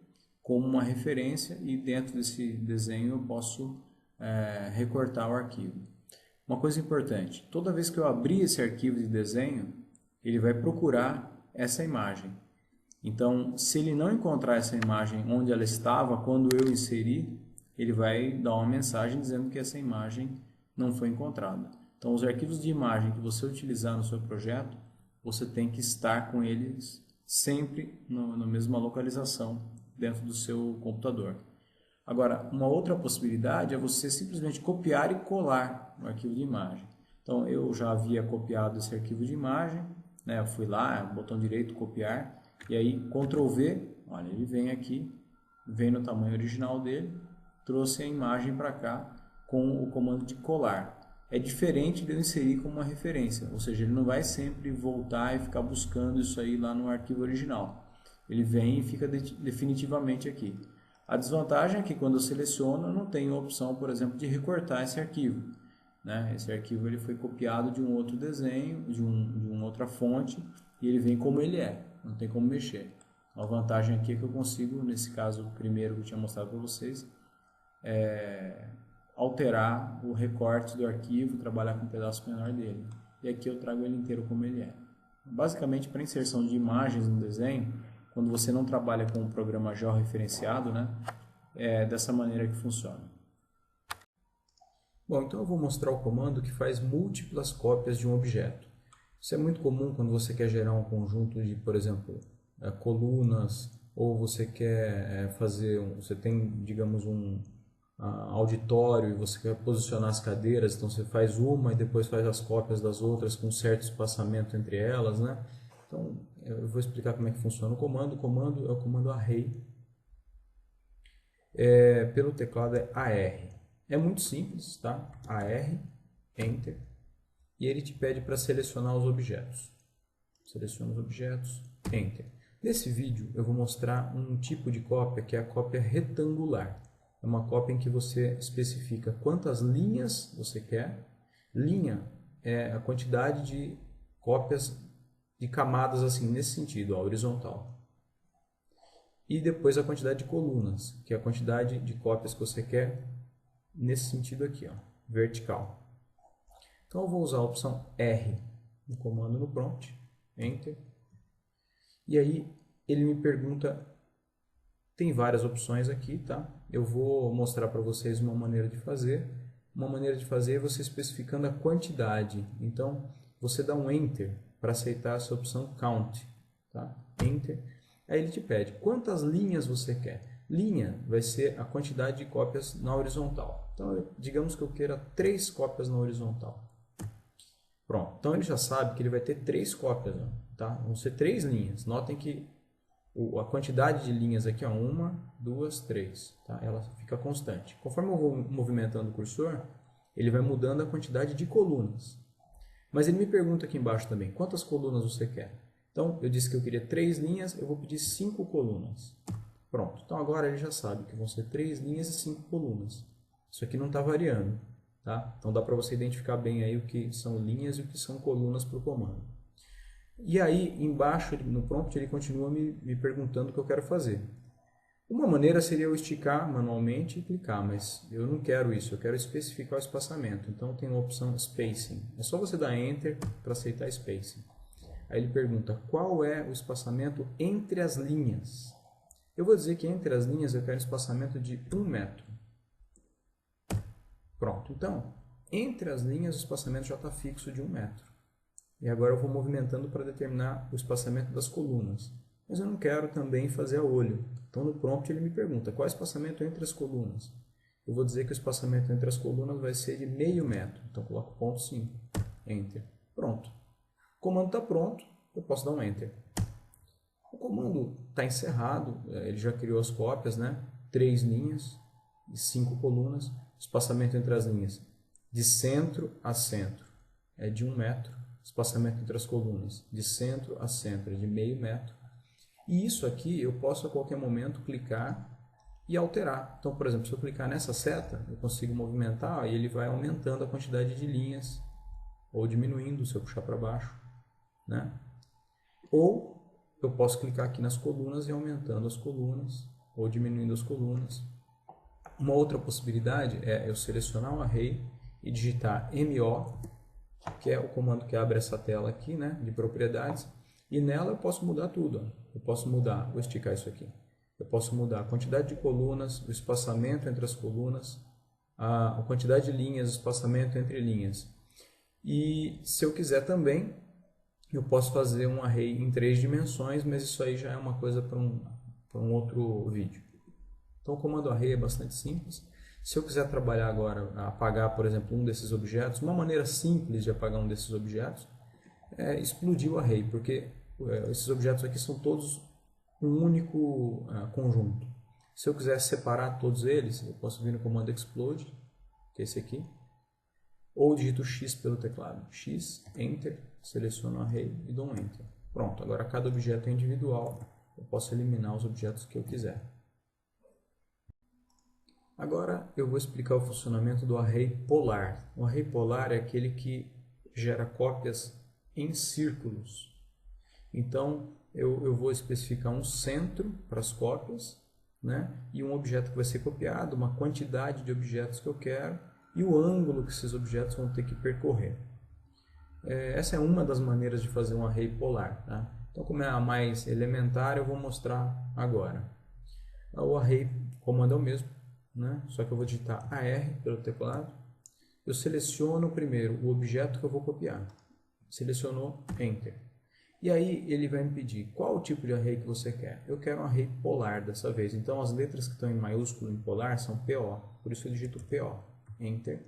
Speaker 1: como uma referência e dentro desse desenho eu posso recortar o arquivo. Uma coisa importante, toda vez que eu abrir esse arquivo de desenho, ele vai procurar essa imagem. Então, se ele não encontrar essa imagem onde ela estava quando eu inseri, ele vai dar uma mensagem dizendo que essa imagem não foi encontrada. Então, os arquivos de imagem que você utilizar no seu projeto, você tem que estar com eles sempre na mesma localização dentro do seu computador. Agora, uma outra possibilidade é você simplesmente copiar e colar no arquivo de imagem. Então, eu já havia copiado esse arquivo de imagem, né? Eu fui lá, botão direito, copiar, e aí Ctrl V, olha, ele vem aqui, vem no tamanho original dele, trouxe a imagem para cá com o comando de colar. É diferente de eu inserir como uma referência, ou seja, ele não vai sempre voltar e ficar buscando isso aí lá no arquivo original. Ele vem e fica definitivamente aqui. A desvantagem é que quando eu seleciono, eu não tenho a opção, por exemplo, de recortar esse arquivo, né? Esse arquivo ele foi copiado de um outro desenho, de uma outra fonte, e ele vem como ele é, não tem como mexer. A vantagem aqui é que eu consigo, nesse caso primeiro que eu tinha mostrado para vocês, alterar o recorte do arquivo, trabalhar com um pedaço menor dele. E aqui eu trago ele inteiro como ele é. Basicamente, para inserção de imagens no desenho, quando você não trabalha com um programa georreferenciado, né, é dessa maneira que funciona. Bom, então eu vou mostrar o comando que faz múltiplas cópias de um objeto. Isso é muito comum quando você quer gerar um conjunto de, por exemplo, colunas, ou você quer fazer, você tem, digamos, um auditório e você quer posicionar as cadeiras, então você faz uma e depois faz as cópias das outras com certo espaçamento entre elas, né? Então, eu vou explicar como é que funciona o comando. O comando é o comando array. Pelo teclado é AR. É muito simples, tá? AR, Enter. E ele te pede para selecionar os objetos. Seleciona os objetos, Enter. Nesse vídeo eu vou mostrar um tipo de cópia que é a cópia retangular. É uma cópia em que você especifica quantas linhas você quer. Linha é a quantidade de cópias de camadas assim, nesse sentido, horizontal. E depois a quantidade de colunas, que é a quantidade de cópias que você quer nesse sentido aqui, ó, vertical. Então eu vou usar a opção R no comando no prompt, Enter. E aí ele me pergunta, tem várias opções aqui, tá? Eu vou mostrar para vocês uma maneira de fazer. Uma maneira de fazer é você especificando a quantidade. Então você dá um Enter para aceitar essa opção Count, tá? Enter. Aí ele te pede quantas linhas você quer. Linha vai ser a quantidade de cópias na horizontal. Então digamos que eu queira 3 cópias na horizontal. Pronto, então ele já sabe que ele vai ter 3 cópias, tá? Vão ser 3 linhas. Notem que a quantidade de linhas aqui é 1, 2, 3, tá? Ela fica constante. Conforme eu vou movimentando o cursor, ele vai mudando a quantidade de colunas. Mas ele me pergunta aqui embaixo também, quantas colunas você quer? Então, eu disse que eu queria 3 linhas, eu vou pedir 5 colunas. Pronto, então agora ele já sabe que vão ser 3 linhas e 5 colunas. Isso aqui não está variando, tá? Então dá para você identificar bem aí o que são linhas e o que são colunas para o comando. E aí, embaixo, no prompt, ele continua me perguntando o que eu quero fazer. Uma maneira seria eu esticar manualmente e clicar, mas eu não quero isso, eu quero especificar o espaçamento. Então tem uma opção Spacing. É só você dar Enter para aceitar Spacing. Aí ele pergunta qual é o espaçamento entre as linhas. Eu vou dizer que entre as linhas eu quero um espaçamento de 1 metro. Pronto, então, entre as linhas o espaçamento já está fixo de 1 metro. E agora eu vou movimentando para determinar o espaçamento das colunas. Mas eu não quero também fazer a olho. Então no prompt ele me pergunta qual é o espaçamento entre as colunas. Eu vou dizer que o espaçamento entre as colunas vai ser de meio metro. Então eu coloco ponto 5. Enter. Pronto. O comando está pronto. Eu posso dar um Enter. O comando está encerrado. Ele já criou as cópias, né? 3 linhas e 5 colunas. Espaçamento entre as linhas de centro a centro é de 1 metro. Espaçamento entre as colunas de centro a centro é de meio metro. E isso aqui eu posso a qualquer momento clicar e alterar. Então, por exemplo, se eu clicar nessa seta, eu consigo movimentar e ele vai aumentando a quantidade de linhas ou diminuindo se eu puxar para baixo, né? Ou eu posso clicar aqui nas colunas e aumentando as colunas ou diminuindo as colunas. Uma outra possibilidade é eu selecionar um array e digitar MO, que é o comando que abre essa tela aqui, né, de propriedades, e nela eu posso mudar tudo. Ó. Eu posso mudar, vou esticar isso aqui, eu posso mudar a quantidade de colunas, o espaçamento entre as colunas, a quantidade de linhas, o espaçamento entre linhas. E se eu quiser também, eu posso fazer um array em 3 dimensões, mas isso aí já é uma coisa para um outro vídeo. Então o comando array é bastante simples. Se eu quiser trabalhar agora, apagar, por exemplo, um desses objetos, uma maneira simples de apagar um desses objetos é explodir o array, porque esses objetos aqui são todos um único conjunto. Se eu quiser separar todos eles, eu posso vir no comando explode, que é esse aqui, ou digito X pelo teclado. X, Enter, seleciono o array e dou um Enter. Pronto, agora cada objeto é individual, eu posso eliminar os objetos que eu quiser. Agora eu vou explicar o funcionamento do array polar. O array polar é aquele que gera cópias em círculos. Então, eu vou especificar um centro para as cópias, né? E um objeto que vai ser copiado, uma quantidade de objetos que eu quero e o ângulo que esses objetos vão ter que percorrer. Essa é uma das maneiras de fazer um array polar. Tá? Então, como é a mais elementar, eu vou mostrar agora. O array comando é o mesmo, né? Só que eu vou digitar AR pelo teclado. Eu seleciono primeiro o objeto que eu vou copiar. Selecionou, Enter. E aí ele vai me pedir qual o tipo de array que você quer. Eu quero um array polar dessa vez. Então as letras que estão em maiúsculo em polar são PO. Por isso eu digito PO. Enter.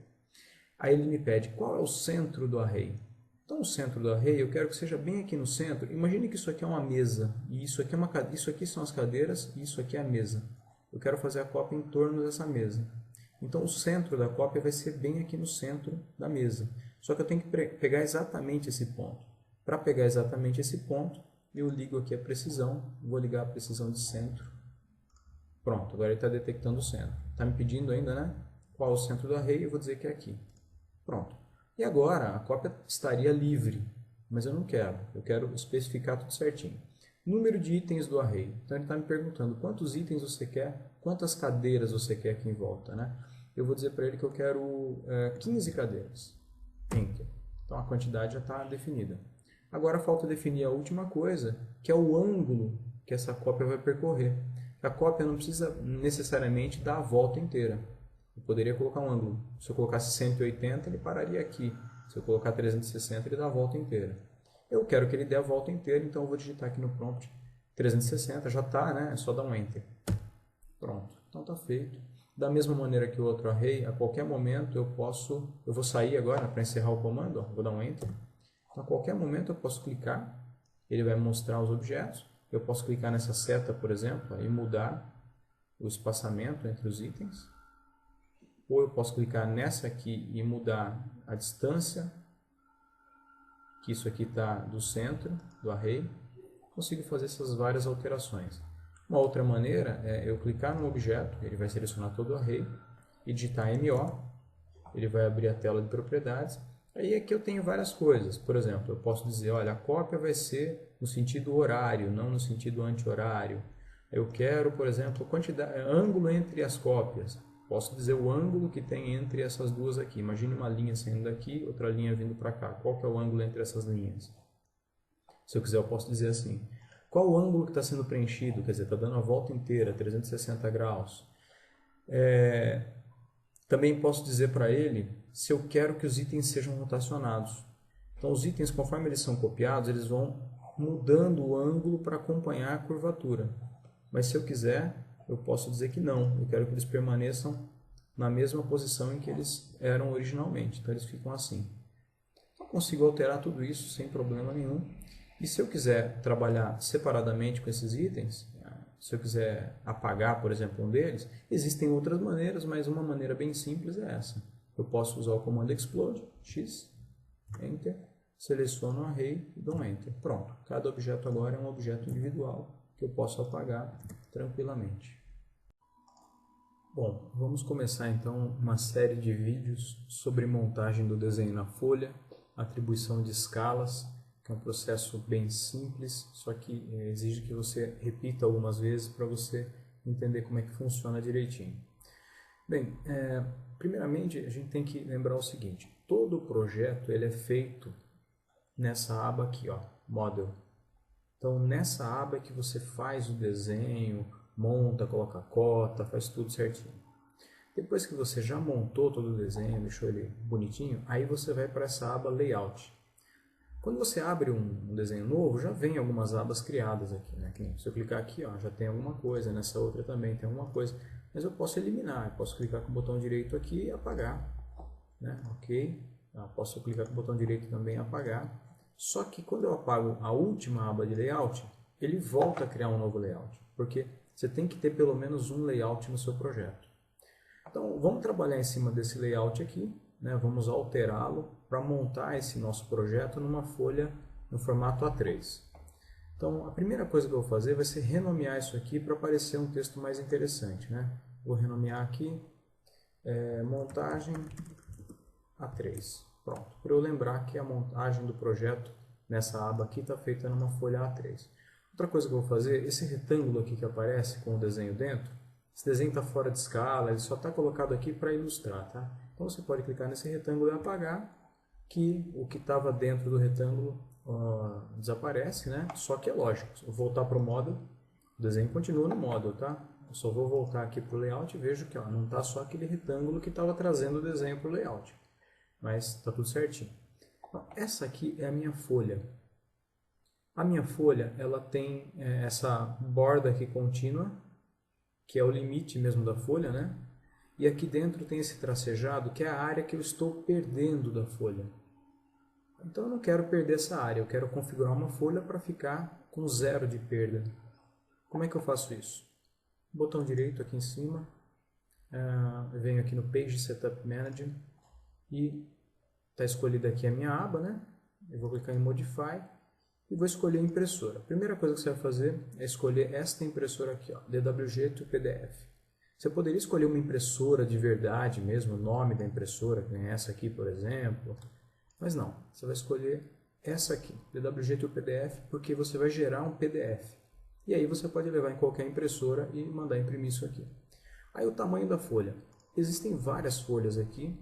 Speaker 1: Aí ele me pede qual é o centro do array. Então o centro do array eu quero que seja bem aqui no centro. Imagine que isso aqui é uma mesa. E isso aqui são as cadeiras e isso aqui é a mesa. Eu quero fazer a cópia em torno dessa mesa. Então o centro da cópia vai ser bem aqui no centro da mesa. Só que eu tenho que pegar exatamente esse ponto. Para pegar exatamente esse ponto, eu ligo aqui a precisão. Vou ligar a precisão de centro. Pronto, agora ele está detectando o centro. Está me pedindo ainda, né? Qual é o centro do array? Eu vou dizer que é aqui. Pronto. E agora a cópia estaria livre, mas eu não quero. Eu quero especificar tudo certinho. Número de itens do array. Então ele está me perguntando quantos itens você quer, quantas cadeiras você quer aqui em volta, né? Eu vou dizer para ele que eu quero 15 cadeiras. Enter. Então a quantidade já está definida. Agora falta definir a última coisa, que é o ângulo que essa cópia vai percorrer. A cópia não precisa necessariamente dar a volta inteira. Eu poderia colocar um ângulo. Se eu colocasse 180, ele pararia aqui. Se eu colocar 360, ele dá a volta inteira. Eu quero que ele dê a volta inteira, então eu vou digitar aqui no prompt 360, já está, né? É só dar um Enter. Pronto, então está feito. Da mesma maneira que o outro array, a qualquer momento eu vou sair agora para encerrar o comando, ó, vou dar um Enter. Então, a qualquer momento eu posso clicar, ele vai mostrar os objetos. Eu posso clicar nessa seta, por exemplo, e mudar o espaçamento entre os itens. Ou eu posso clicar nessa aqui e mudar a distância, que isso aqui está do centro do array. Consigo fazer essas várias alterações. Uma outra maneira é eu clicar no objeto, ele vai selecionar todo o array, e digitar MO, ele vai abrir a tela de propriedades. Aí aqui eu tenho várias coisas. Por exemplo, eu posso dizer, olha, a cópia vai ser no sentido horário, não no sentido anti-horário. Eu quero, por exemplo, ângulo entre as cópias. Posso dizer o ângulo que tem entre essas duas aqui. Imagine uma linha saindo daqui, outra linha vindo para cá. Qual que é o ângulo entre essas linhas? Se eu quiser, eu posso dizer assim. Qual o ângulo que está sendo preenchido? Quer dizer, está dando a volta inteira, 360 graus. Também posso dizer para ele se eu quero que os itens sejam rotacionados. Então, os itens, conforme eles são copiados, eles vão mudando o ângulo para acompanhar a curvatura. Mas se eu quiser, eu posso dizer que não. Eu quero que eles permaneçam na mesma posição em que eles eram originalmente. Então, eles ficam assim. Eu consigo alterar tudo isso sem problema nenhum. E se eu quiser trabalhar separadamente com esses itens, se eu quiser apagar, por exemplo, um deles, existem outras maneiras, mas uma maneira bem simples é essa. Eu posso usar o comando explode, x, enter, seleciono o array e dou um enter. Pronto, cada objeto agora é um objeto individual que eu posso apagar tranquilamente. Bom, vamos começar então uma série de vídeos sobre montagem do desenho na folha, atribuição de escalas, que é um processo bem simples, só que exige que você repita algumas vezes para você entender como é que funciona direitinho. Bem, primeiramente a gente tem que lembrar o seguinte, todo projeto ele é feito nessa aba aqui, ó, Model. Então nessa aba é que você faz o desenho, monta, coloca a cota, faz tudo certinho. Depois que você já montou todo o desenho, deixou ele bonitinho, aí você vai para essa aba Layout. Quando você abre um desenho novo, já vem algumas abas criadas aqui, né? Se eu clicar aqui, ó, já tem alguma coisa, nessa outra também tem alguma coisa, mas eu posso eliminar, eu posso clicar com o botão direito aqui e apagar, né? Ok, posso clicar com o botão direito também e apagar, só que quando eu apago a última aba de Layout, ele volta a criar um novo layout, porque você tem que ter pelo menos um layout no seu projeto. Então, vamos trabalhar em cima desse layout aqui, né? Vamos alterá-lo para montar esse nosso projeto numa folha no formato A3. Então, a primeira coisa que eu vou fazer vai ser renomear isso aqui para aparecer um texto mais interessante, né? Vou renomear aqui, montagem A3. Pronto, para eu lembrar que a montagem do projeto nessa aba aqui está feita numa folha A3. Outra coisa que eu vou fazer, esse retângulo aqui que aparece com o desenho dentro, esse desenho está fora de escala, ele só está colocado aqui para ilustrar, tá? Então você pode clicar nesse retângulo e apagar, que o que estava dentro do retângulo desaparece, né? Só que é lógico, se eu voltar para o model, o desenho continua no model, tá? Eu só vou voltar aqui para o layout e vejo que não está só aquele retângulo que estava trazendo o desenho para o layout, mas está tudo certinho. Então, essa aqui é a minha folha. A minha folha, ela tem essa borda aqui contínua, que é o limite mesmo da folha, né? E aqui dentro tem esse tracejado, que é a área que eu estou perdendo da folha. Então eu não quero perder essa área, eu quero configurar uma folha para ficar com 0 de perda. Como é que eu faço isso? Botão direito aqui em cima, eu venho aqui no Page Setup Manager e está escolhida aqui a minha aba, né? Eu vou clicar em Modify e vou escolher a impressora. A primeira coisa que você vai fazer é escolher esta impressora aqui, ó, DWG to PDF. Você poderia escolher uma impressora de verdade mesmo, o nome da impressora, que nem essa aqui, por exemplo. Mas não, você vai escolher essa aqui, DWG to PDF, porque você vai gerar um PDF. E aí você pode levar em qualquer impressora e mandar imprimir isso aqui. Aí o tamanho da folha. Existem várias folhas aqui,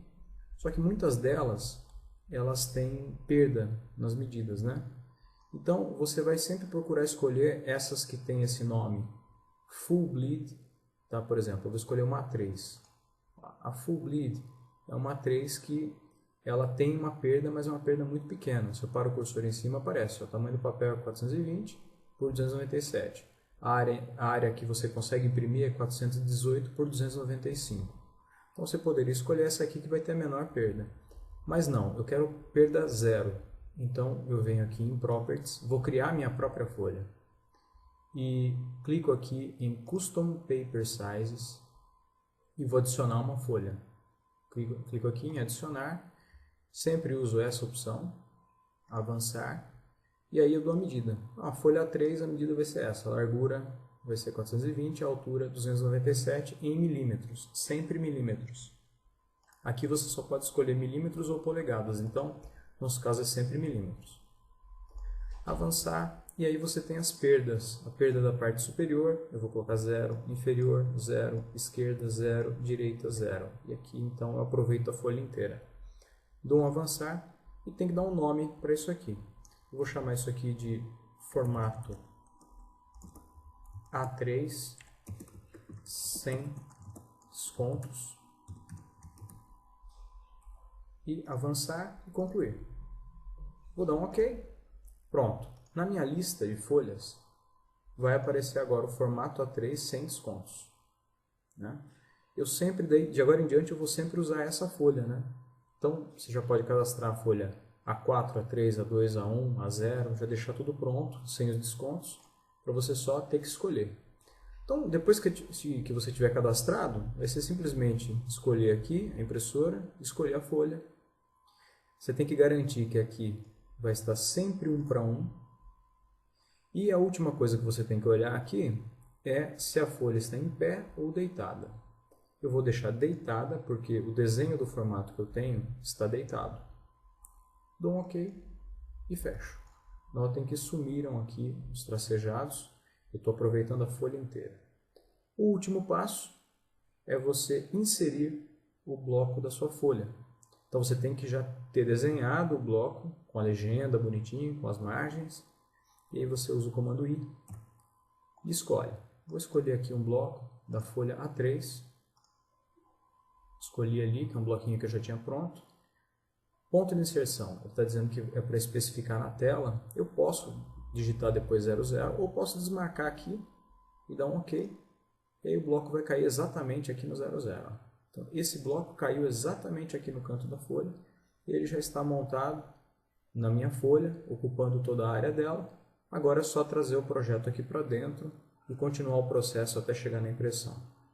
Speaker 1: só que muitas delas, elas têm perda nas medidas, né? Então, você vai sempre procurar escolher essas que têm esse nome, Full Bleed, tá? Por exemplo, eu vou escolher uma A3. A Full Bleed é uma A3 que ela tem uma perda, mas é uma perda muito pequena. Se eu paro o cursor em cima, aparece. O tamanho do papel é 420 por 297. A área que você consegue imprimir é 418 por 295. Então, você poderia escolher essa aqui que vai ter a menor perda. Mas não, eu quero perda zero. Então, eu venho aqui em Properties, vou criar minha própria folha. E clico aqui em Custom Paper Sizes e vou adicionar uma folha. Clico aqui em Adicionar, sempre uso essa opção, Avançar, e aí eu dou a medida. A folha A3, a medida vai ser essa, a largura vai ser 420, a altura 297 em milímetros, sempre milímetros. Aqui você só pode escolher milímetros ou polegadas, então, no nosso caso é sempre milímetros. Avançar, e aí você tem as perdas. A perda da parte superior, eu vou colocar 0, inferior 0, esquerda 0, direita 0. E aqui então eu aproveito a folha inteira. Dou um avançar e tem que dar um nome para isso aqui. Eu vou chamar isso aqui de formato A3 sem descontos. E avançar e concluir. Vou dar um OK. Pronto. Na minha lista de folhas vai aparecer agora o formato A3 sem descontos, né? Eu sempre, de agora em diante, eu vou sempre usar essa folha, né? Então, você já pode cadastrar a folha A4, A3, A2, A1, A0, já deixar tudo pronto, sem os descontos, para você só ter que escolher. Então, depois que você tiver cadastrado, vai ser simplesmente escolher aqui a impressora, escolher a folha. Você tem que garantir que aqui vai estar sempre 1 para 1. E a última coisa que você tem que olhar aqui é se a folha está em pé ou deitada. Eu vou deixar deitada porque o desenho do formato que eu tenho está deitado. Dou um OK e fecho. Notem que sumiram aqui os tracejados. Eu estou aproveitando a folha inteira. O último passo é você inserir o bloco da sua folha. Então você tem que já ter desenhado o bloco com a legenda bonitinho, com as margens. E aí você usa o comando I e escolhe. Vou escolher aqui um bloco da folha A3. Escolhi ali, que é um bloquinho que eu já tinha pronto. Ponto de inserção. Ele está dizendo que é para especificar na tela. Eu posso digitar depois 00 ou posso desmarcar aqui e dar um OK. E aí o bloco vai cair exatamente aqui no 00. Então esse bloco caiu exatamente aqui no canto da folha. E ele já está montado na minha folha, ocupando toda a área dela. Agora é só trazer o projeto aqui para dentro e continuar o processo até chegar na impressão.